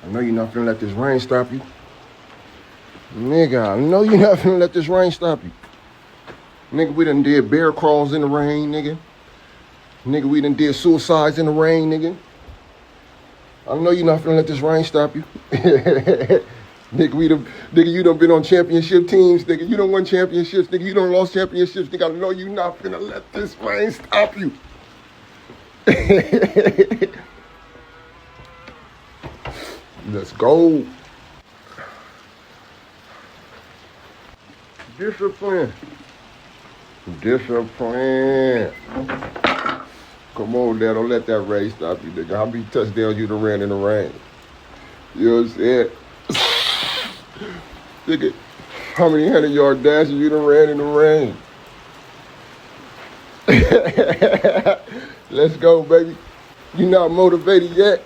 I know you're not finna let this rain stop you. Nigga, I know you're not finna let this rain stop you. Nigga, we done did bear crawls in the rain, nigga. Nigga, we done did suicides in the rain, nigga. I know you're not finna let this rain stop you. Nigga, nigga, you done been on championship teams, nigga. You done won championships, nigga. You done lost championships, nigga. I know you're not finna let this rain stop you. Let's go. Discipline. Discipline. Come on, Dad. Don't let that rain stop you, nigga. How many touchdowns you done ran in the rain? You know what I'm saying? Nigga, how many 100-yard dashes you done ran in the rain? Let's go, baby. You not motivated yet?